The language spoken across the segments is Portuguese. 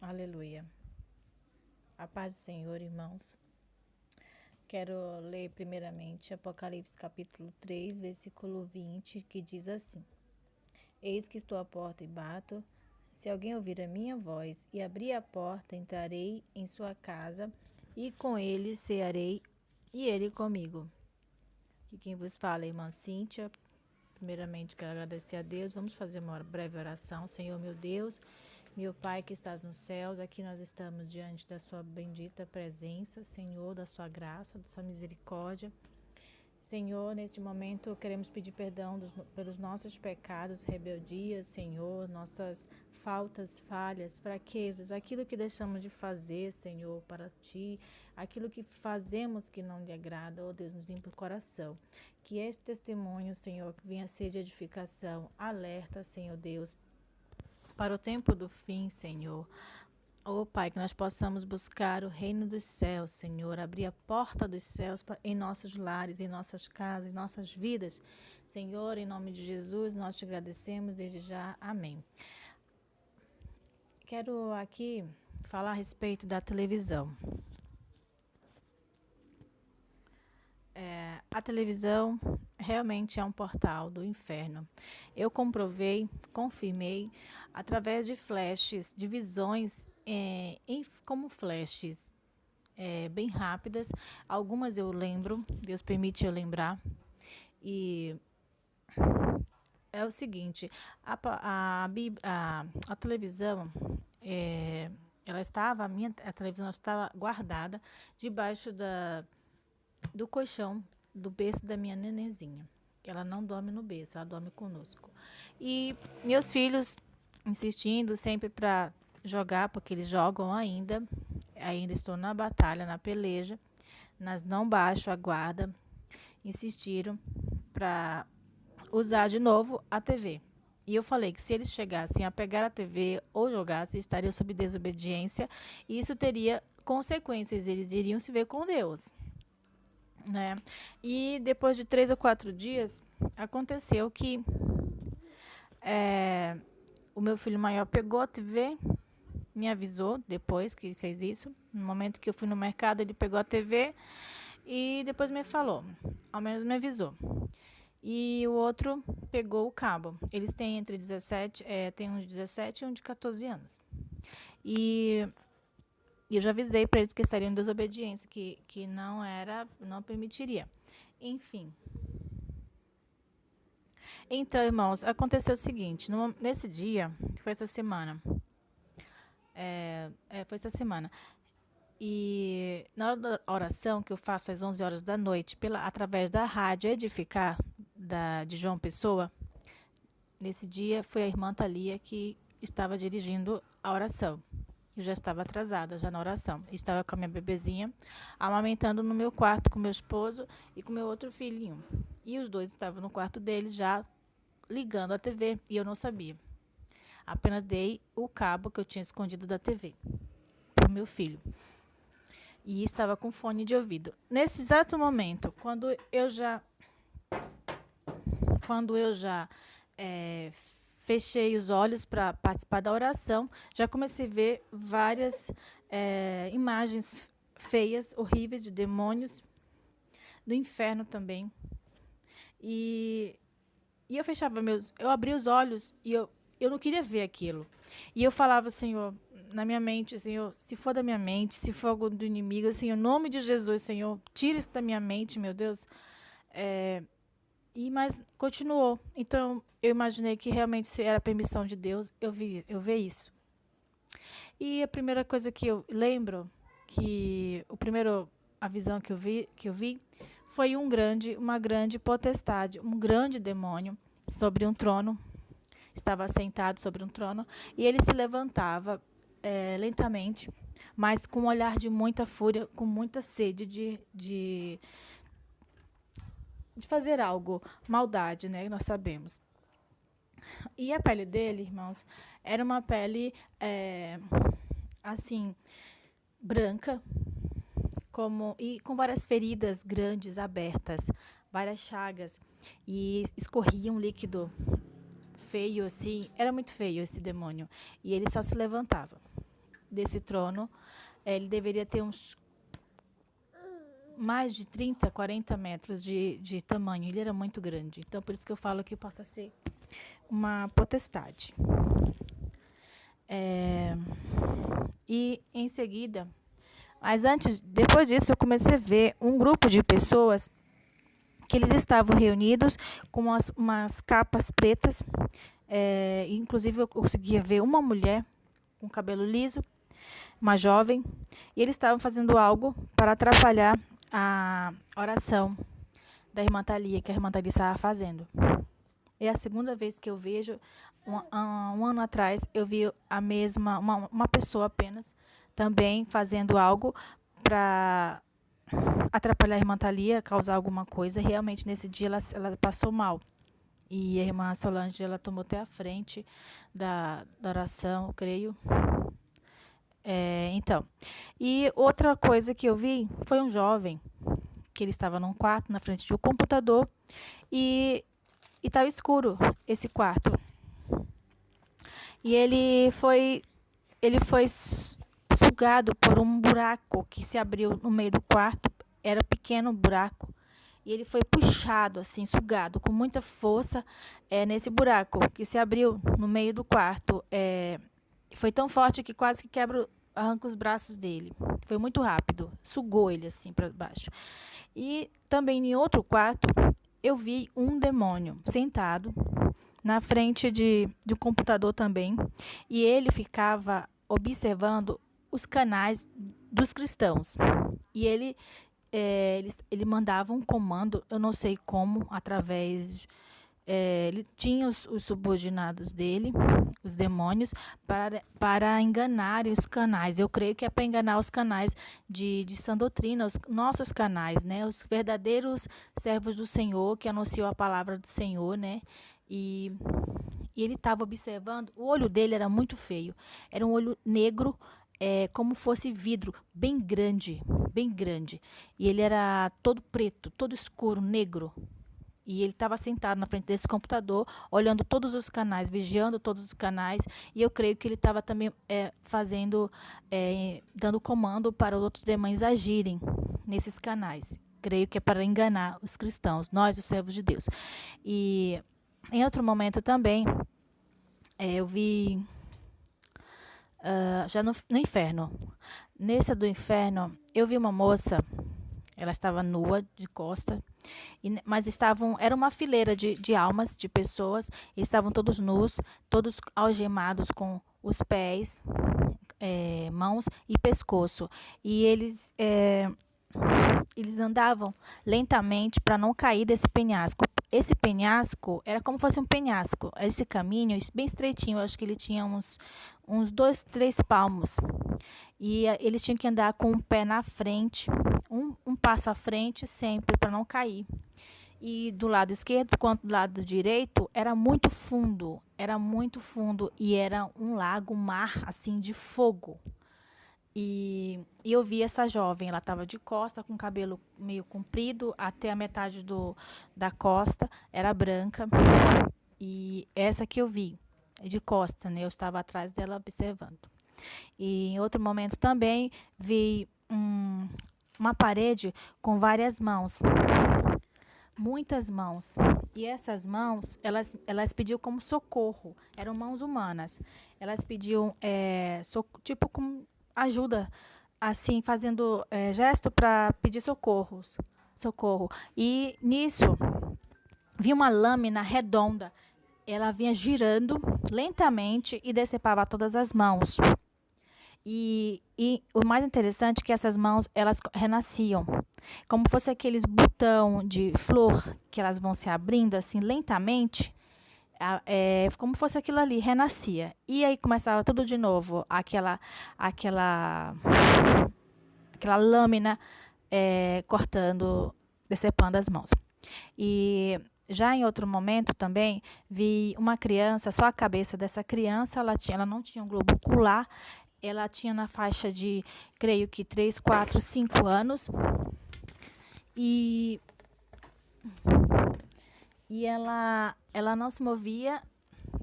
Aleluia. A paz do Senhor, irmãos. Quero ler primeiramente Apocalipse capítulo 3, versículo 20, que diz assim: Eis que estou à porta e bato. Se alguém ouvir a minha voz e abrir a porta, entrarei em sua casa e com ele cearei e ele comigo. E quem vos fala é a irmã Cíntia. Primeiramente, quero agradecer a Deus. Vamos fazer uma breve oração. Senhor, meu Deus, meu Pai que estás nos céus, aqui nós estamos diante da sua bendita presença, Senhor, da sua graça, da sua misericórdia. Senhor, neste momento queremos pedir perdão pelos nossos pecados, rebeldias, Senhor, nossas faltas, falhas, fraquezas, aquilo que deixamos de fazer, Senhor, para Ti, aquilo que fazemos que não lhe agrada, oh Deus, nos limpa o coração. Que este testemunho, Senhor, venha ser de edificação, alerta, Senhor Deus, para o tempo do fim, Senhor. Oh Pai, que nós possamos buscar o reino dos céus, Senhor, abrir a porta dos céus em nossos lares, em nossas casas, em nossas vidas. Senhor, em nome de Jesus, nós te agradecemos desde já. Amém. Quero aqui falar a respeito da televisão. A televisão realmente é um portal do inferno. Eu comprovei, confirmei, através de flashes, de visões como flashes bem rápidas. Algumas eu lembro, Deus permite eu lembrar. E é o seguinte, a televisão, a televisão estava guardada debaixo do colchão do berço da minha nenenzinha. Ela não dorme no berço, ela dorme conosco. E meus filhos insistindo sempre para jogar, porque eles jogam ainda estou na batalha, na peleja, mas não baixo a guarda, insistiram para usar de novo a TV. E eu falei que se eles chegassem a pegar a TV ou jogassem, estariam sob desobediência e isso teria consequências, eles iriam se ver com Deus. Né? E depois de 3 ou 4 dias, aconteceu que o meu filho maior pegou a TV, me avisou depois que fez isso. No momento que eu fui no mercado, ele pegou a TV e depois me falou, ao menos me avisou. E o outro pegou o cabo. Eles têm entre 17, tem um de 17 e um de 14 anos. E eu já avisei para eles que estariam em desobediência, que não permitiria. Enfim. Então, irmãos, aconteceu o seguinte, nesse dia, foi essa semana. Foi essa semana. E na hora da oração que eu faço às 11 horas da noite, através da rádio Edificar, de João Pessoa, nesse dia foi a irmã Thalia que estava dirigindo a oração. Eu já estava atrasada, já na oração. Estava com a minha bebezinha, amamentando no meu quarto com meu esposo e com meu outro filhinho. E os dois estavam no quarto deles já ligando a TV e eu não sabia. Apenas dei o cabo que eu tinha escondido da TV para o meu filho. E estava com fone de ouvido. Nesse exato momento, quando eu já fechei os olhos para participar da oração, já comecei a ver várias imagens feias, horríveis, de demônios, do inferno também. E eu abri os olhos e eu não queria ver aquilo. E eu falava, Senhor, na minha mente, Senhor, se for da minha mente, se for algo do inimigo, Senhor, em nome de Jesus, Senhor, tira isso da minha mente, meu Deus. Mas continuou. Então, eu imaginei que realmente se era a permissão de Deus, eu vi isso. E a primeira coisa que eu lembro, a visão que eu vi foi uma grande potestade, um grande demônio sobre um trono, estava sentado sobre um trono, e ele se levantava lentamente, mas com um olhar de muita fúria, com muita sede de fazer algo, maldade, né? Nós sabemos. E a pele dele, irmãos, era uma pele assim, branca, e com várias feridas grandes, abertas, várias chagas, e escorria um líquido feio, assim, era muito feio esse demônio, e ele só se levantava. desse trono, ele deveria ter uns mais de 30, 40 metros de tamanho. Ele era muito grande. Então, por isso que eu falo que possa ser uma potestade. E em seguida, mas depois disso, eu comecei a ver um grupo de pessoas que eles estavam reunidos com umas capas pretas. Inclusive, eu conseguia ver uma mulher com cabelo liso, uma jovem, e eles estavam fazendo algo para atrapalhar a oração da irmã Thalia, que a irmã Thalia estava fazendo. É a segunda vez que eu vejo. Um ano atrás, eu vi uma pessoa apenas, também fazendo algo para atrapalhar a irmã Thalia, causar alguma coisa. Realmente, nesse dia, ela passou mal. E a irmã Solange, ela tomou até a frente da oração, eu creio. Então, e outra coisa que eu vi foi um jovem, que ele estava num quarto, na frente de um computador, e estava escuro esse quarto. E ele foi sugado por um buraco que se abriu no meio do quarto. Era um pequeno buraco. E ele foi puxado, assim, sugado com muita força nesse buraco que se abriu no meio do quarto. Foi tão forte que quase que arranca os braços dele. Foi muito rápido. Sugou ele, assim, para baixo. E também em outro quarto, eu vi um demônio sentado na frente de um computador também, e ele ficava observando os canais dos cristãos. E ele mandava um comando, eu não sei como, através... ele tinha os subordinados dele, os demônios, para enganarem os canais. Eu creio que é para enganar os canais de sã doutrina, os nossos canais, né? Os verdadeiros servos do Senhor, que anunciam a palavra do Senhor, né? E ele estava observando, o olho dele era muito feio. Era um olho negro, como fosse vidro, bem grande, bem grande. E ele era todo preto, todo escuro, negro. E ele estava sentado na frente desse computador, olhando todos os canais, vigiando todos os canais. E eu creio que ele estava também dando comando para os outros demônios agirem nesses canais. Creio que é para enganar os cristãos, nós, os servos de Deus. E em outro momento também, eu vi já no inferno. Nesse do inferno, eu vi uma moça, ela estava nua, de costas, mas era uma fileira de almas, de pessoas, e estavam todos nus, todos algemados com os pés, mãos e pescoço. E eles andavam lentamente para não cair desse penhasco. Esse penhasco era como se fosse um penhasco. Esse caminho bem estreitinho, eu acho que ele tinha uns 2, 3 palmos. E eles tinham que andar com um pé na frente, um passo à frente sempre, para não cair. E do lado esquerdo quanto do lado direito era muito fundo. E era um lago, um mar assim de fogo. E eu vi essa jovem, ela estava de costa, com o cabelo meio comprido, até a metade da costa, era branca. E essa que eu vi, de costa, né? Eu estava atrás dela observando. E em outro momento também vi uma parede com várias mãos, muitas mãos. E essas mãos, elas pediam como socorro, eram mãos humanas. Elas pediam tipo como ajuda, assim, fazendo gesto para pedir socorro. E nisso, vi uma lâmina redonda. Ela vinha girando lentamente e decepava todas as mãos. E o mais interessante é que essas mãos, elas renasciam. Como fosse aqueles botão de flor que elas vão se abrindo assim lentamente. Como fosse aquilo ali, renascia. E aí começava tudo de novo, aquela lâmina cortando, decepando as mãos. E já em outro momento também, vi uma criança, só a cabeça dessa criança, ela não tinha um globo ocular, ela tinha na faixa de, creio que 3, 4, 5 anos. E ela não se movia,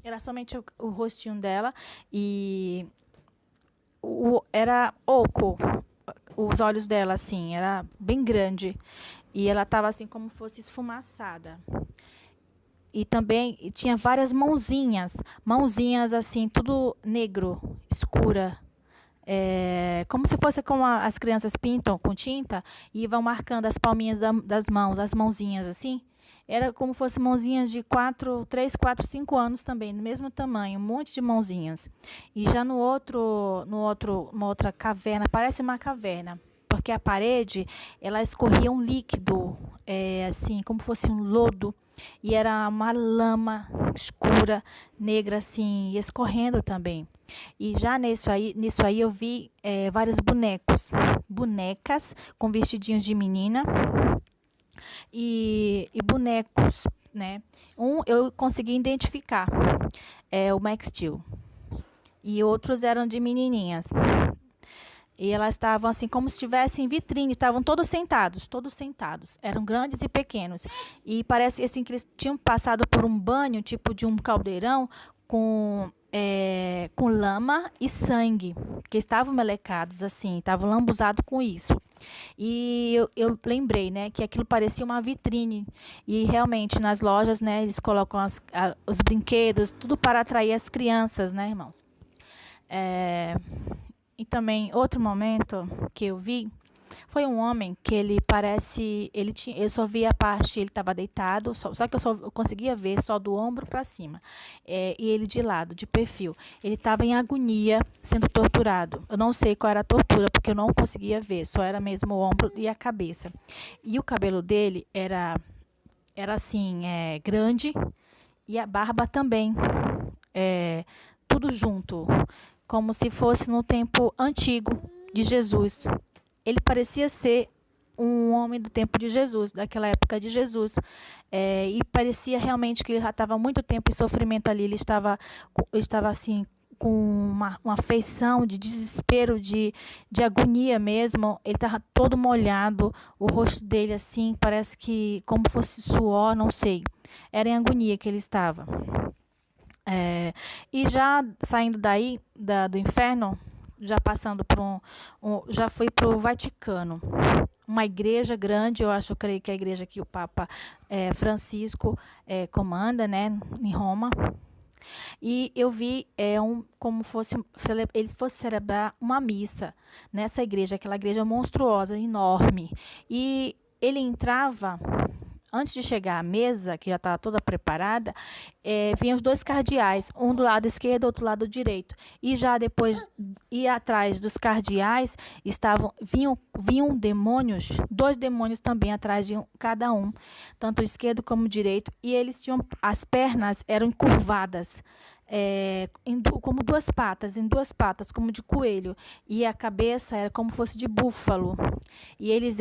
era somente o rostinho dela, e era oco, os olhos dela, assim, era bem grande. E ela estava assim como fosse esfumaçada. E também tinha várias mãozinhas assim, tudo negro, escura. Como se fosse como as crianças pintam com tinta e vão marcando as palminhas das mãos, as mãozinhas assim. Era como se fosse mãozinhas de 3, 4, 5 anos também, no mesmo tamanho, um monte de mãozinhas. E já uma outra caverna, parece uma caverna, porque a parede, ela escorria um líquido, assim, como fosse um lodo, e era uma lama escura, negra, assim, e escorrendo também. E já nisso aí eu vi vários bonecas com vestidinhos de menina e bonecos, né? Um eu consegui identificar, o Max Steel, e outros eram de menininhas. E elas estavam assim como se estivessem em vitrine, estavam todos sentados. Eram grandes e pequenos. E parece assim que eles tinham passado por um banho, tipo de um caldeirão, com lama e sangue, que estavam melecados assim, estavam lambuzados com isso. E eu lembrei, né, que aquilo parecia uma vitrine. E realmente nas lojas, né, eles colocam os brinquedos, tudo para atrair as crianças, né, irmãos? É, e também outro momento que eu vi foi um homem que ele parece, eu só vi a parte, ele estava deitado, só que eu conseguia ver só do ombro para cima. E ele de lado, de perfil. Ele estava em agonia, sendo torturado. Eu não sei qual era a tortura, porque eu não conseguia ver, só era mesmo o ombro e a cabeça. E o cabelo dele era assim, grande, e a barba também, é, tudo junto, como se fosse no tempo antigo de Jesus. Ele parecia ser um homem do tempo de Jesus, daquela época de Jesus. E parecia realmente que ele já estava há muito tempo em sofrimento ali. Ele estava assim, com uma afeição de desespero, de agonia mesmo. Ele estava todo molhado, o rosto dele assim, parece que como fosse suor, não sei. Era em agonia que ele estava. E já saindo daí, do inferno, já passando já fui para o Vaticano, uma igreja grande, creio que é a igreja que o Papa Francisco comanda, né, em Roma. E eu vi como fosse eles fossem celebrar uma missa nessa igreja, aquela igreja monstruosa, enorme. E ele entrava. Antes de chegar à mesa, que já estava toda preparada, vinham os dois cardeais, um do lado esquerdo, outro do lado direito. E já depois, e atrás dos cardeais, vinham demônios, 2 demônios também atrás de cada um, tanto o esquerdo como o direito, e eles tinham, as pernas eram encurvadas, como em 2 patas, como de coelho, e a cabeça era como fosse de búfalo. E eles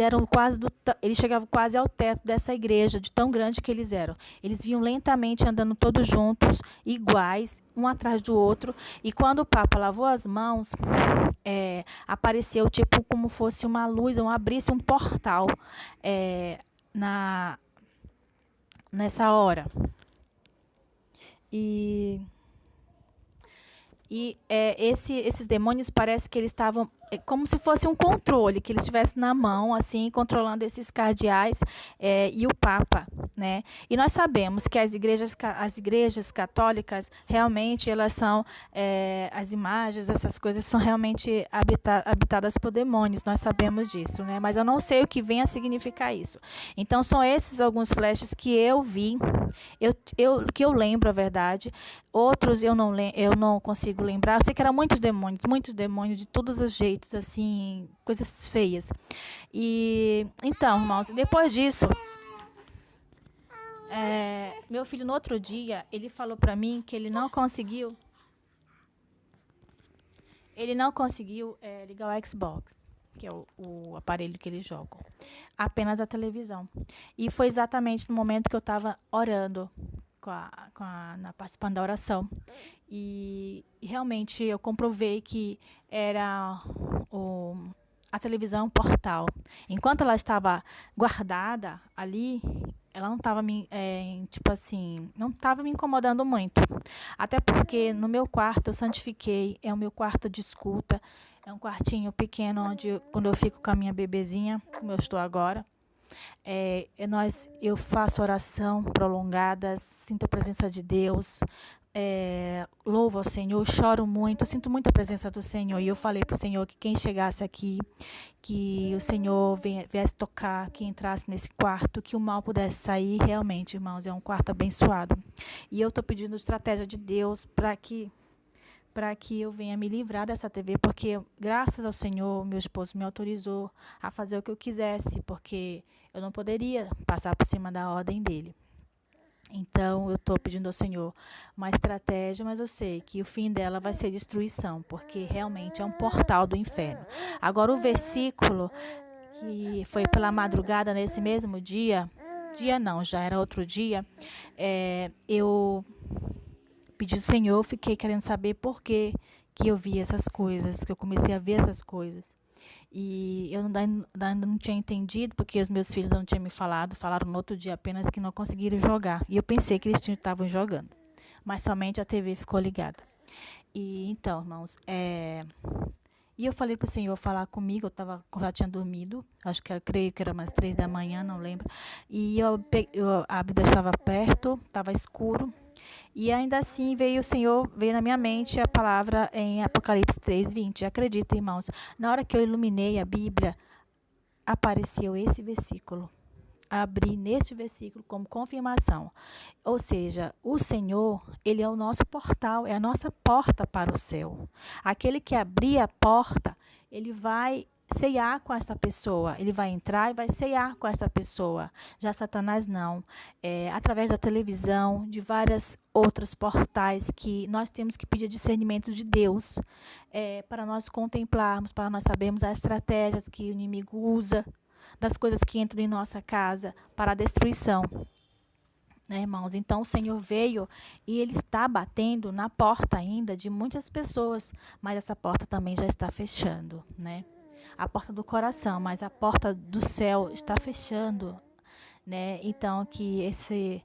chegavam quase ao teto dessa igreja, de tão grande que eles eram. Eles vinham lentamente andando todos juntos, iguais, um atrás do outro. E quando o Papa lavou as mãos, apareceu tipo como fosse uma luz, abrisse um portal nessa hora. Esses demônios parece que eles estavam como se fosse um controle, que eles estivessem na mão, assim, controlando esses cardeais e o Papa, né? E nós sabemos que as igrejas católicas, realmente, elas são, as imagens, essas coisas, são realmente habitadas por demônios, nós sabemos disso, né? Mas eu não sei o que vem a significar isso. Então, são esses alguns flashes que eu vi, que eu lembro, a verdade. Outros eu não consigo lembrar. Eu sei que eram muitos demônios de todos os jeitos, assim, coisas feias. E então, irmãos, depois disso, meu filho no outro dia, ele falou para mim que ele não conseguiu ligar o Xbox, que é o aparelho que eles jogam, apenas a televisão. E foi exatamente no momento que eu estava orando, participando da oração. E realmente eu comprovei que era a televisão um portal. Enquanto ela estava guardada ali, ela não estava tipo assim, não estava me incomodando muito. Até porque no meu quarto eu santifiquei, é o meu quarto de escuta, é um quartinho pequeno onde quando eu fico com a minha bebezinha, como eu estou agora, eu faço oração prolongadas, sinto a presença de Deus, louvo ao Senhor, choro muito, sinto muita presença do Senhor. E eu falei para o Senhor que quem chegasse aqui, que o Senhor viesse tocar, que entrasse nesse quarto, que o mal pudesse sair. Realmente, irmãos, é um quarto abençoado. E eu estou pedindo estratégia de Deus para que eu venha me livrar dessa TV, porque graças ao Senhor, meu esposo me autorizou a fazer o que eu quisesse, porque eu não poderia passar por cima da ordem dele. Então, eu estou pedindo ao Senhor uma estratégia, mas eu sei que o fim dela vai ser destruição, porque realmente é um portal do inferno. Agora, o versículo que foi pela madrugada nesse mesmo dia não, já era outro dia, eu pedi ao Senhor, fiquei querendo saber por que eu vi essas coisas, que eu comecei a ver essas coisas. E eu ainda não tinha entendido, porque os meus filhos não tinham me falado, falaram no outro dia apenas que não conseguiram jogar. E eu pensei que eles estavam jogando, mas somente a TV ficou ligada. E então, irmãos, e eu falei para o Senhor falar comigo, eu já tinha dormido, creio que era umas 3 da manhã, não lembro. E a Bíblia estava perto, estava escuro. E ainda assim veio na minha mente a palavra em Apocalipse 3:20. Acredita, irmãos, na hora que eu iluminei a Bíblia, apareceu esse versículo. Abri neste versículo como confirmação. Ou seja, o Senhor, Ele é o nosso portal, é a nossa porta para o céu. Aquele que abrir a porta, Ele vai ceiar com essa pessoa. Ele vai entrar e vai ceiar com essa pessoa. Já Satanás não. Através da televisão, de vários outros portais que nós temos que pedir discernimento de Deus para nós contemplarmos, para nós sabermos as estratégias que o inimigo usa, das coisas que entram em nossa casa para a destruição. Né, irmãos? Então o Senhor veio e Ele está batendo na porta ainda de muitas pessoas, mas essa porta também já está fechando, né? A porta do coração, mas a porta do céu está fechando, né? Então que esse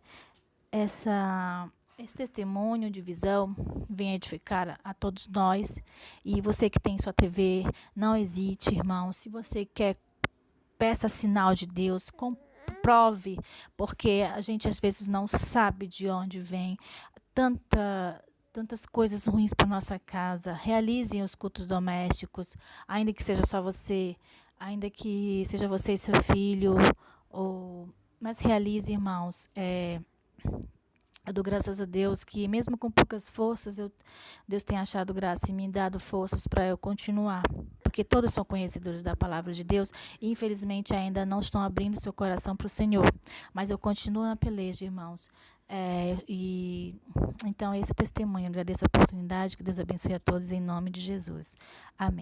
testemunho de visão venha edificar a todos nós. E você que tem sua TV, não hesite, irmão. Se você quer, peça sinal de Deus, comprove, porque a gente às vezes não sabe de onde vem tantas coisas ruins para nossa casa. Realizem os cultos domésticos, ainda que seja só você, ainda que seja você e seu filho, mas realize, irmãos. Eu dou graças a Deus que mesmo com poucas forças, Deus tem achado graça e me dado forças para eu continuar. Porque todos são conhecedores da palavra de Deus e infelizmente ainda não estão abrindo seu coração para o Senhor. Mas eu continuo na peleja, irmãos. Então esse testemunho, agradeço a oportunidade, que Deus abençoe a todos em nome de Jesus. Amém.